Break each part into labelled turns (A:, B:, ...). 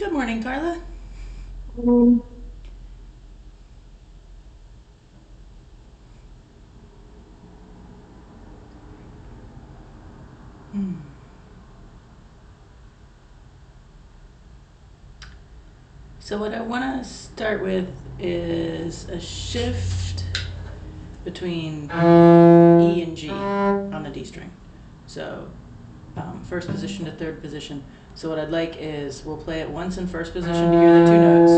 A: Good morning, Carla.
B: Um,
A: Hmm. So what I want to start with is a shift between E and G on the D string. So first position to third position. So what I'd like is we'll play it once in first position to hear the two notes,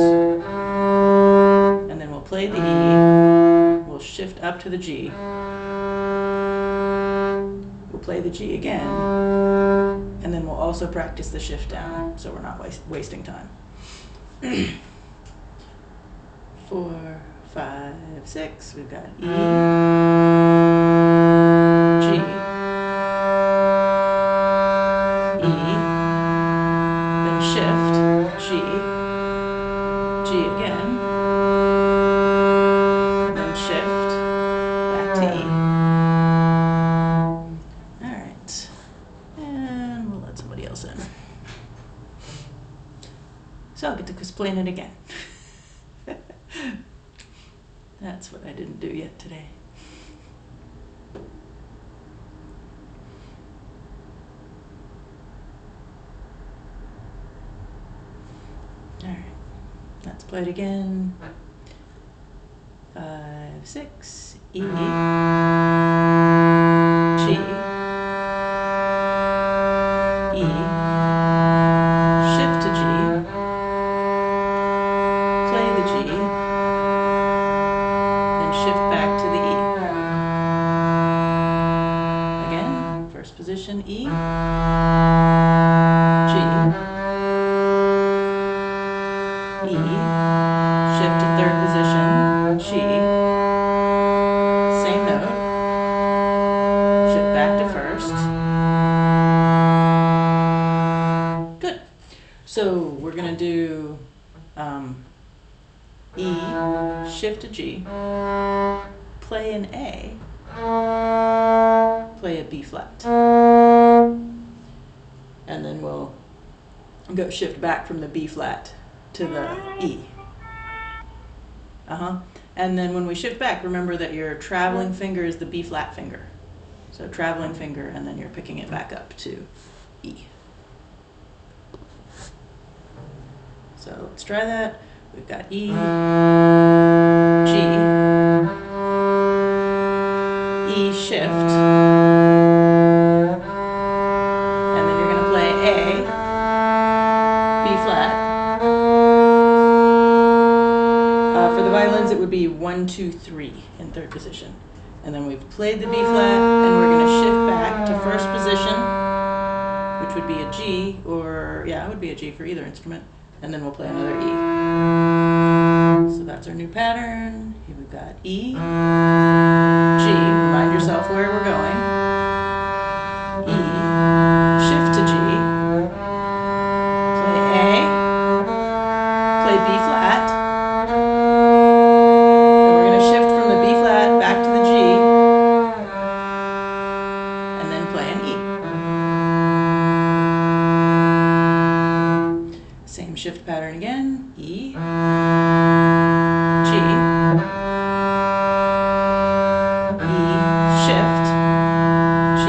A: and then we'll play the E, we'll shift up to the G, we'll play the G again, and then we'll also practice the shift down so we're not wasting time. 4, 5, 6, we've got E, G, E, then shift, G, G again, then shift, back to E. Alright, and we'll let somebody else in. So I'll get to explain it again. That's what I didn't do yet today. Alright, let's play it again. 5, 6, E, G, E, shift to G, play the G, then shift back to the E. Again, first position E, G, E, shift to third position, G, same note, shift back to first. Good. So we're going to do E, shift to G, play an A, play a B flat. And then we'll go shift back from the B flat to the E. And then when we shift back, remember that your traveling finger is the B flat finger. So traveling finger, and then you're picking it back up to E. So let's try that. We've got E, G, E shift, and then you're going to play A, B flat. For the violins, it would be 1, 2, 3 in third position. And then we've played the B flat, and we're going to shift back to first position, which would be a G, or yeah, it would be a G for either instrument. And then we'll play another E. So that's our new pattern. Here we've got E, G, remind yourself where we're going. E, shift to G, play A, play B flat, and we're going to shift from the B flat back to the G, and then play an E. Same shift pattern again, E, G, E, shift, G,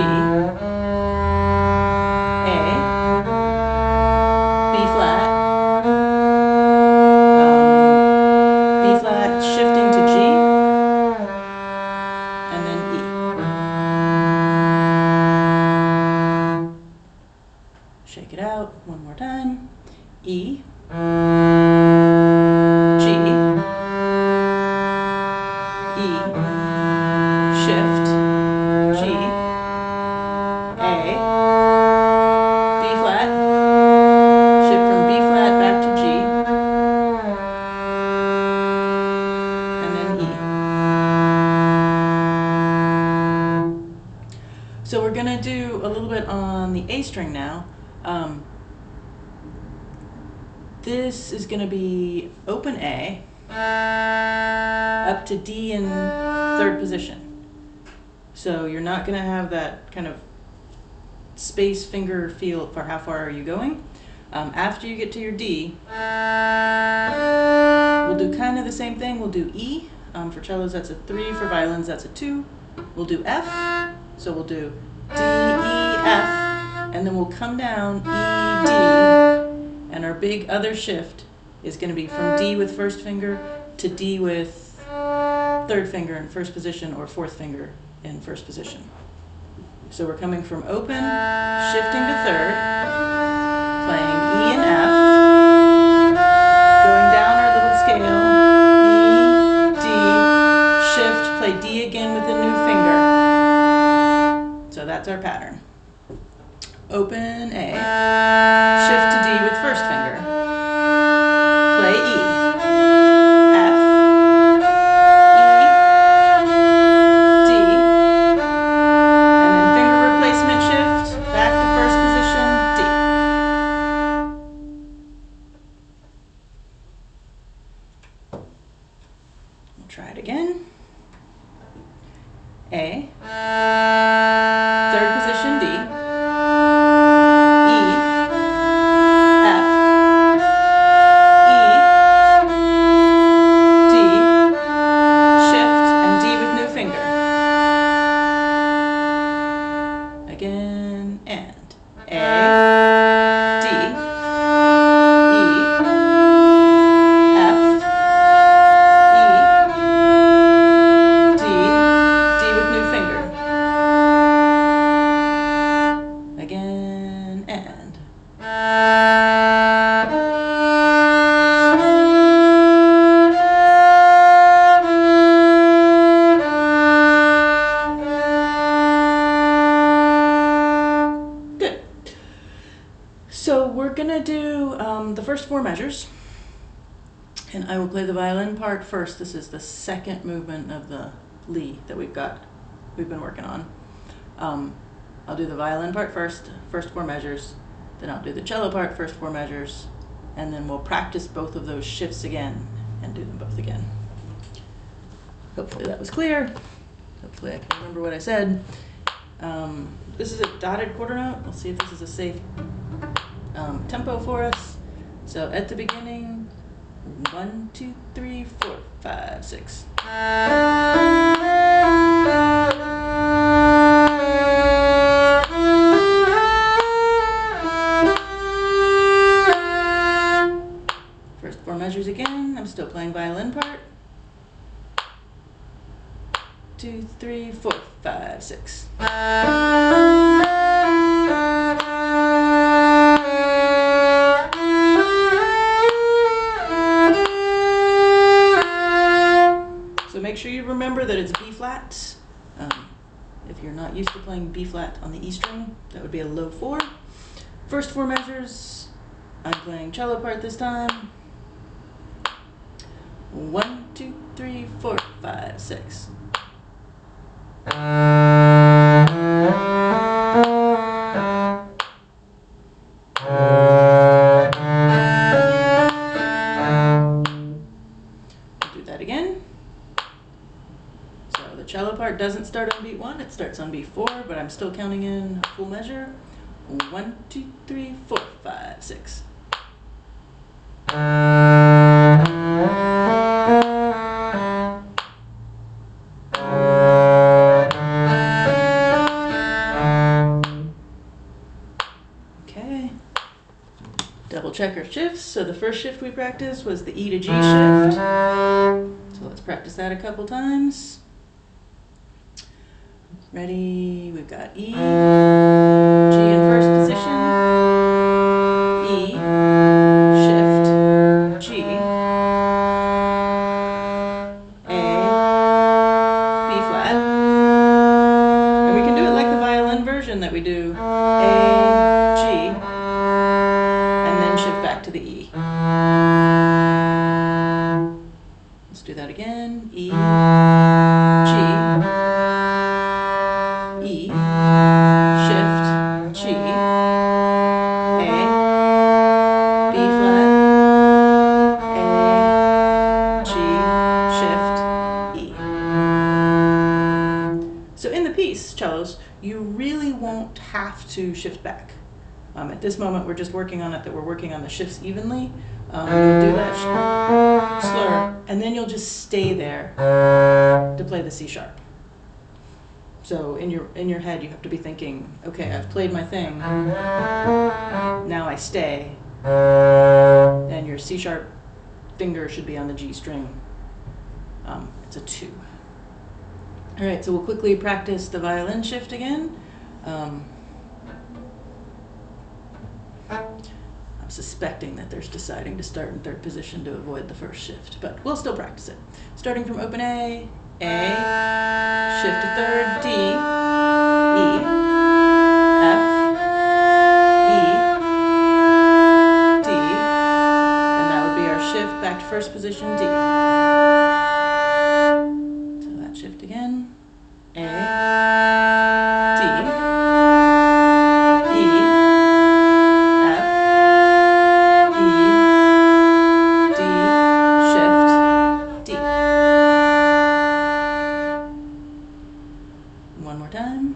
A: A, B flat, B flat shifting to G, and then E. Shake it out one more time. E, G, E, shift, G, A, B flat, shift from B flat back to G, and then E. So we're going to do a little bit on the A string now. This is going to be open A up to D in third position. So you're not going to have that kind of space finger feel for how far are you going. After you get to your D, we'll do kind of the same thing. We'll do E. For cellos, that's a 3. For violins, that's a 2. We'll do F. So we'll do D, E, F, and then we'll come down E, D, and our big other shift is going to be from D with first finger to D with third finger in first position or fourth finger in first position. So we're coming from open, shifting to third, playing E and F, going down our little scale, E, D, shift, play D again with a new finger. So that's our pattern. Open A, shift to D with first finger, play E, F, E, D, and then finger replacement shift, back to first position, D. We'll try it again. A, third position D, E, F, E, D, shift, and D with new finger. Again, and A, D, E, F, E, D, D with new finger. Again, and. Good. So we're gonna do the first 4 measures, and I will play the violin part first. This is the second movement of the Lee that we've been working on. I'll do the violin part first 4 measures, then I'll do the cello part, first 4 measures, and then we'll practice both of those shifts again and do them both again. Hopefully that was clear. Hopefully I can remember what I said. This is a dotted quarter note. We'll see if this is a safe tempo for us. So at the beginning, 1, 2, 3, 4, 5, 6. First 4 measures again. I'm still playing violin part. 2, 3, 4, 5, 6. So make sure you remember that it's B flat. If you're not used to playing B flat on the E string, that would be a low 4. First 4 measures, I'm playing cello part this time. 1, 2, 3, 4, 5, 6. Do that again. So the cello part doesn't start on beat 1, it starts on beat 4, but I'm still counting in a full measure. 1, 2, 3, 4, 5, 6. Okay. Double check our shifts. So the first shift we practiced was the E to G shift. So let's practice that a couple times. Ready? We've got E, G in first position, E, shift, G, A, B flat. And we can do it like the violin version that we do A, G, and then shift back to the E. Let's do that again. E, G, E, shift, G, A, B flat, A, G, shift, E. So in the piece, cellos, you really won't have to shift back. At this moment, we're just working on it, that we're working on the shifts evenly. You'll do that slur, and then you'll just stay there to play the C sharp. So in your head, you have to be thinking, okay, I've played my thing, now I stay, and your C sharp finger should be on the G string. It's a 2. All right, so we'll quickly practice the violin shift again. I'm suspecting that there's deciding to start in third position to avoid the first shift, but we'll still practice it. Starting from open A, shift to third, D, E, F, E, D, and that would be our shift back to first position, D. So that shift again, A, D, E, F, E, D, shift, D. One more time.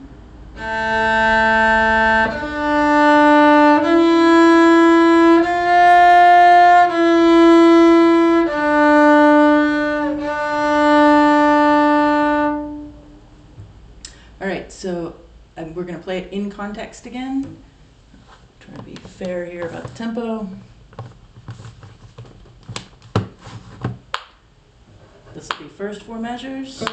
A: All right, so we're going to play it in context again. Trying to be fair here about the tempo. This will be first 4 measures.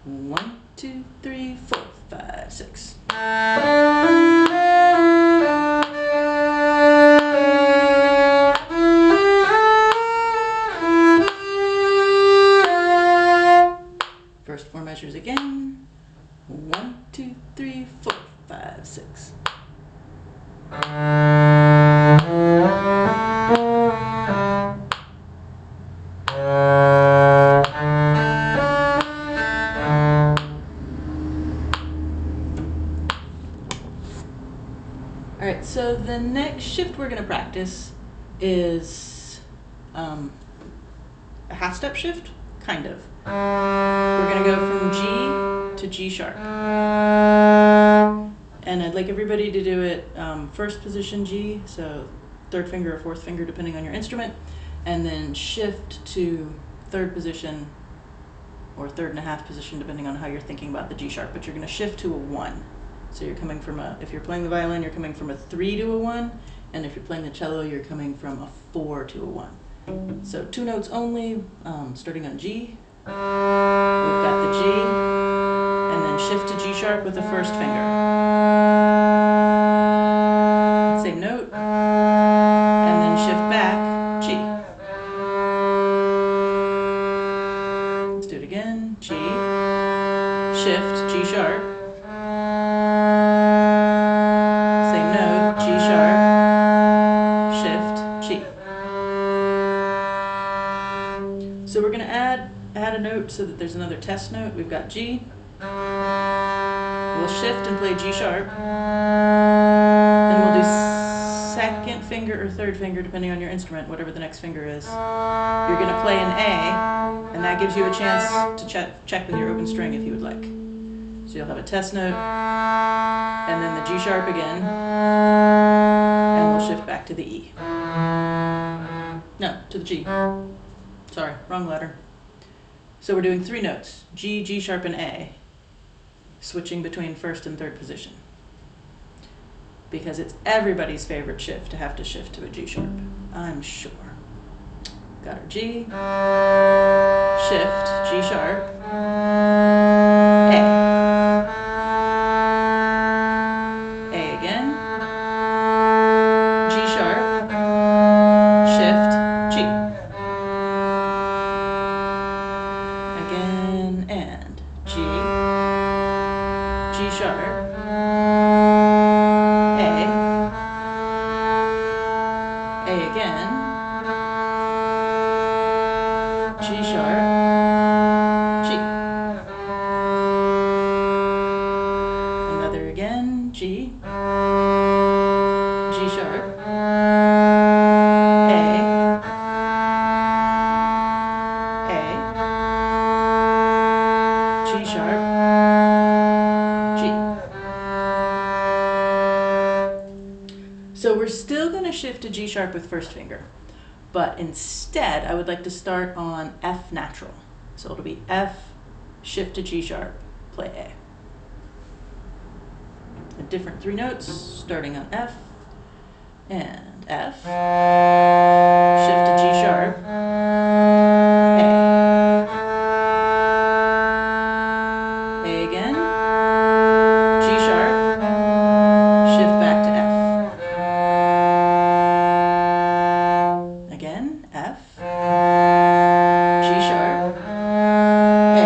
A: 1, 2, 3, 4, 5, 6. First 4 measures again. 1, 2, 3, 4, 5, 6. All right, so the next shift we're going to practice is a half-step shift, kind of. We're going to go from G to G sharp. And I'd like everybody to do it first position G, so third finger or fourth finger depending on your instrument, and then shift to third position or third and a half position depending on how you're thinking about the G sharp, but you're going to shift to a 1. So you're coming from if you're playing the violin, you're coming from a 3 to a 1, and if you're playing the cello, you're coming from a 4 to a 1. So 2 notes only, starting on G. We've got the G, and then shift to G sharp with the first finger. Same note, and then shift back, G. Let's do it again, G, shift, G sharp. Same note, G sharp, shift, G. So we're going to add a note so that there's another test note. We've got G. We'll shift and play G sharp. Then we'll do second finger or third finger, depending on your instrument, whatever the next finger is. You're going to play an A, and that gives you a chance to check with your open string if you would like. So you'll have a test note, and then the G sharp again, and we'll shift back to the E. No, to the G. Sorry, wrong letter. So we're doing 3 notes, G, G sharp, and A, switching between first and third position. Because it's everybody's favorite shift to have to shift to a G sharp, I'm sure. Got our G, shift, G sharp, A. A again, G sharp, shift, G. Again, and G, G sharp, A again, G sharp, G. Another again, G, G sharp, A, G sharp, G. shift to G sharp with first finger, but instead I would like to start on F natural. So it'll be F, shift to G sharp, play A. A different 3 notes, starting on F, and F, shift to G sharp, A. A again, G sharp, shift back to F. Again, F, G sharp, A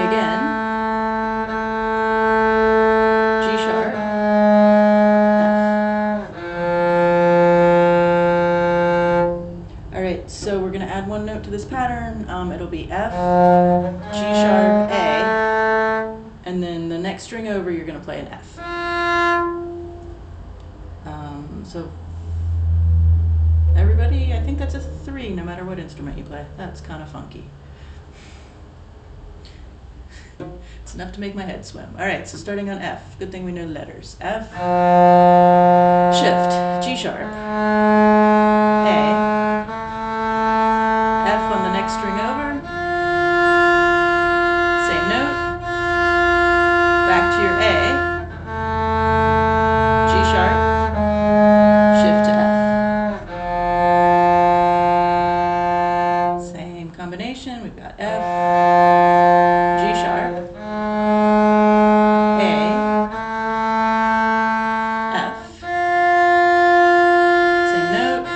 A: again, G sharp, F. All right, so we're going to add 1 note to this pattern. It'll be F, G sharp, A, and then the next string over you're going to play an F. So everybody, I think that's a 3 no matter what instrument you play. That's kind of funky. It's enough to make my head swim. All right, so starting on F. Good thing we know letters. F, shift, G sharp, A, F on the next string over, same note, back to your A, G sharp, shift to F. Same combination, we've got F, G sharp, A, F, same note,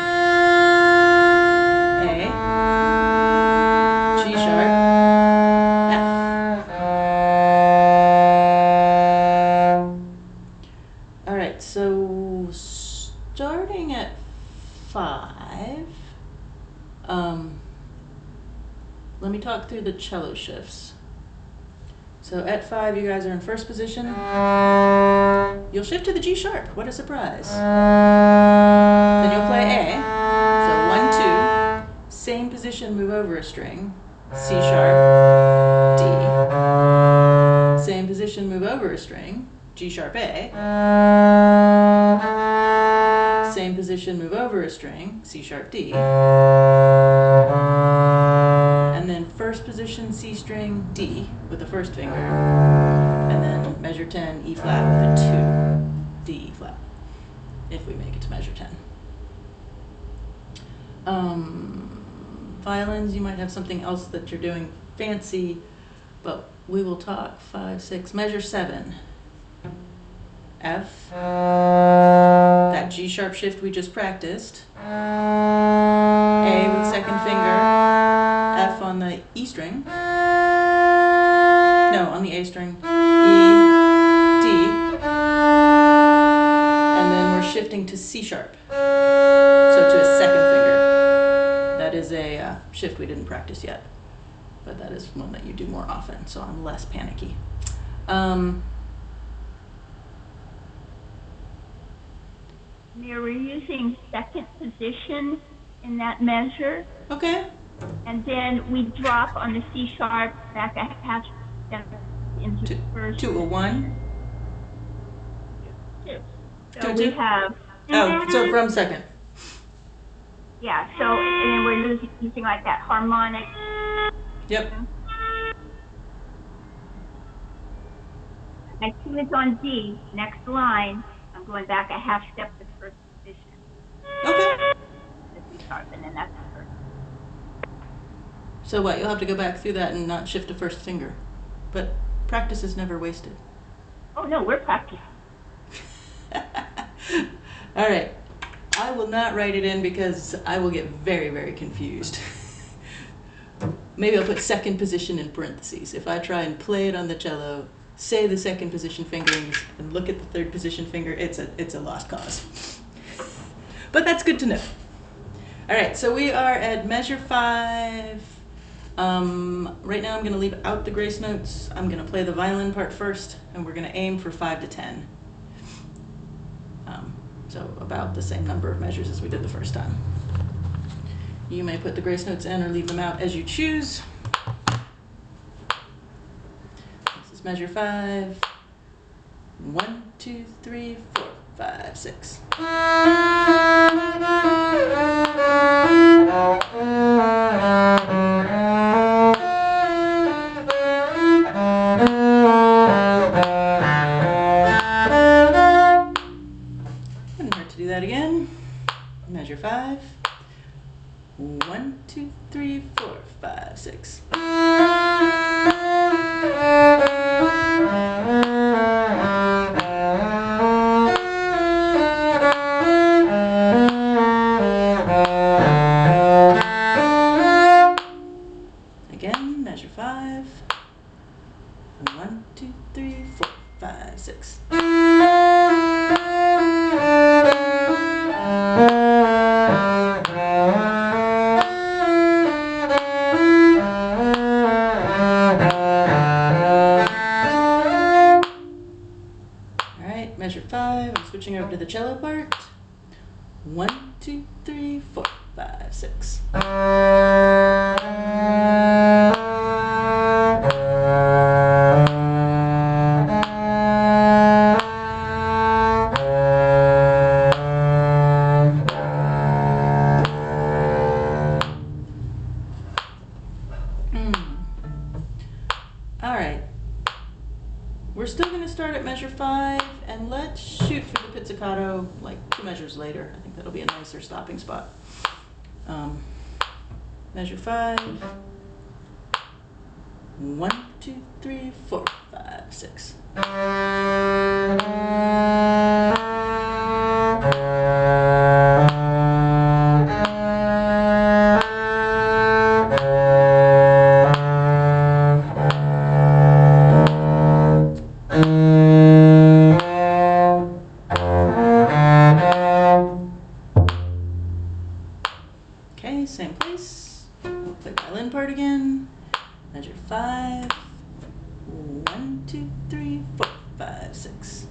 A: A, G sharp, F. All right, so starting at 5, let me talk through the cello shifts. So at 5, you guys are in first position. You'll shift to the G sharp. What a surprise. Then you'll play A. So 1, 2. Same position, move over a string. C sharp, D. Same position, move over a string. G sharp, A. Same position, move over a string. C sharp, D. And then first position, C string, D with the first finger, and then measure 10, E flat with a 2, D, E flat, if we make it to measure 10. Violins, you might have something else that you're doing fancy, but we will talk 5, 6, measure 7. F, that G sharp shift we just practiced, A with second finger, F on the E string, no, on the A string, E, D, and then we're shifting to C sharp, so to a second finger. That is a shift we didn't practice yet, but that is one that you do more often, so I'm less panicky.
B: We're using second position in that measure.
A: Okay.
B: And then we drop on the C sharp back a half step into the first.
A: To a 1.
B: 2. So we have.
A: Oh, so from second.
B: Yeah. So and then we're using like that harmonic.
A: Yep.
B: My 2 is on D. Next line, I'm going back a half step to first position.
A: Okay.
B: The C sharp, and then that's the first.
A: So what? You'll have to go back through that and not shift to first finger. But practice is never wasted.
B: Oh no, we're practicing.
A: All right. I will not write it in because I will get very, very confused. Maybe I'll put second position in parentheses. If I try and play it on the cello, say the second position fingerings, and look at the third position finger, it's a lost cause. But that's good to know. All right, so we are at measure 5. Right now I'm going to leave out the grace notes. I'm going to play the violin part first, and we're going to aim for 5 to 10. So about the same number of measures as we did the first time. You may put the grace notes in or leave them out as you choose. This is measure 5. 1, 2, 3, 4. 5, 6. Wouldn't hurt to do that again. Measure 5. 1, 2, 3, 4, 5, 6. Again, measure 5. 1, 2, 3, 4, 5, 6. Alright, measure 5. I'm switching over to the cello part. 1, 2, 3, 4, 5, 6. Alright, we're still going to start at measure 5, and let's shoot for the pizzicato like 2 measures later. I think that'll be a nicer stopping spot. Measure 5. 1, 2, 3, 4, 5, 6. Okay, same place. We'll play violin part again. Measure 5. 1, 2, 3, 4, 5, 6.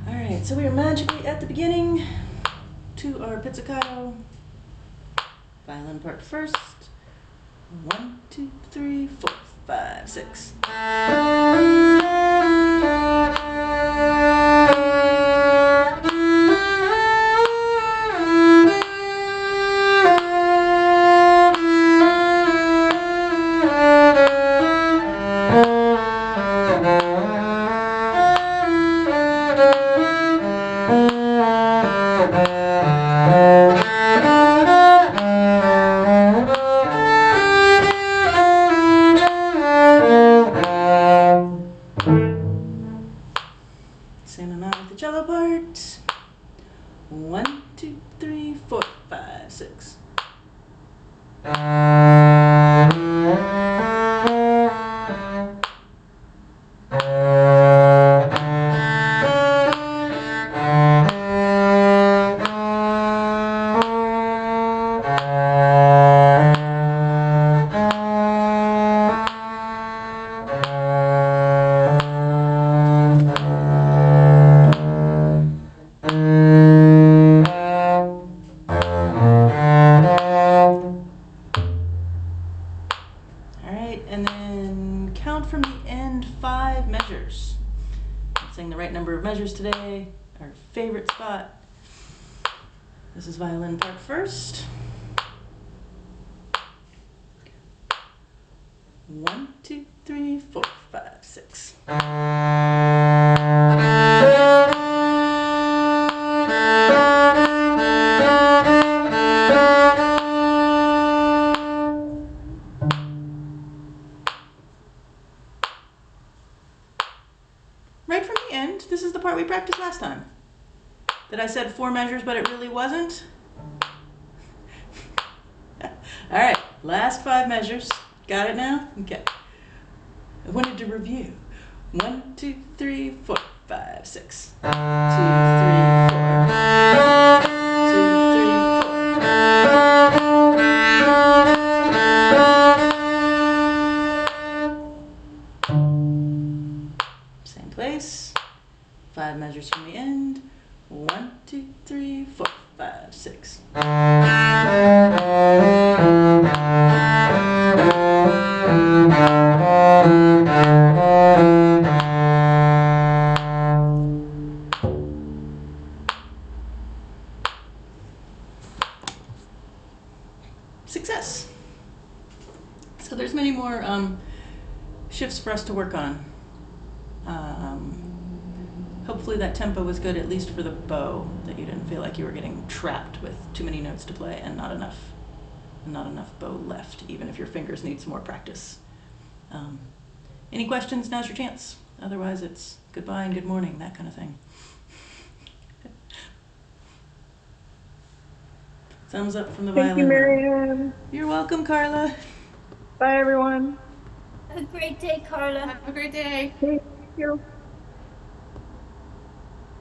A: Alright, so we are magically at the beginning to our pizzicato. Violin part first. 1, 2, 3, 4, 5, 6. Same amount with the cello part. 1, 2, 3, 4, 5, 6. Alright, and then count from the end 5 measures. I'm saying the right number of measures today, our favorite spot. This is violin part first. 1, 2, 3, 4, 5, 6. Right from the end, this is the part we practiced last time. That I said 4 measures, but it really wasn't. Alright, last 5 measures. Got it now? Okay. I wanted to review. 1, 2, 3, 4, 5, 6. 2, 3, 4. 2, 3, 4. measures from the end. 1, 2, 3, 4, 5, 6. Success. So there's many more shifts for us to work on. Hopefully that tempo was good, at least for the bow, that you didn't feel like you were getting trapped with too many notes to play and not enough bow left, even if your fingers need some more practice. Any questions? Now's your chance. Otherwise it's goodbye and good morning, that kind of thing. Thumbs up from the violin.
C: Thank you, Marianne.
A: You're welcome, Carla.
C: Bye, everyone.
B: Have a great day, Carla.
D: Have a great day.
C: Thank you.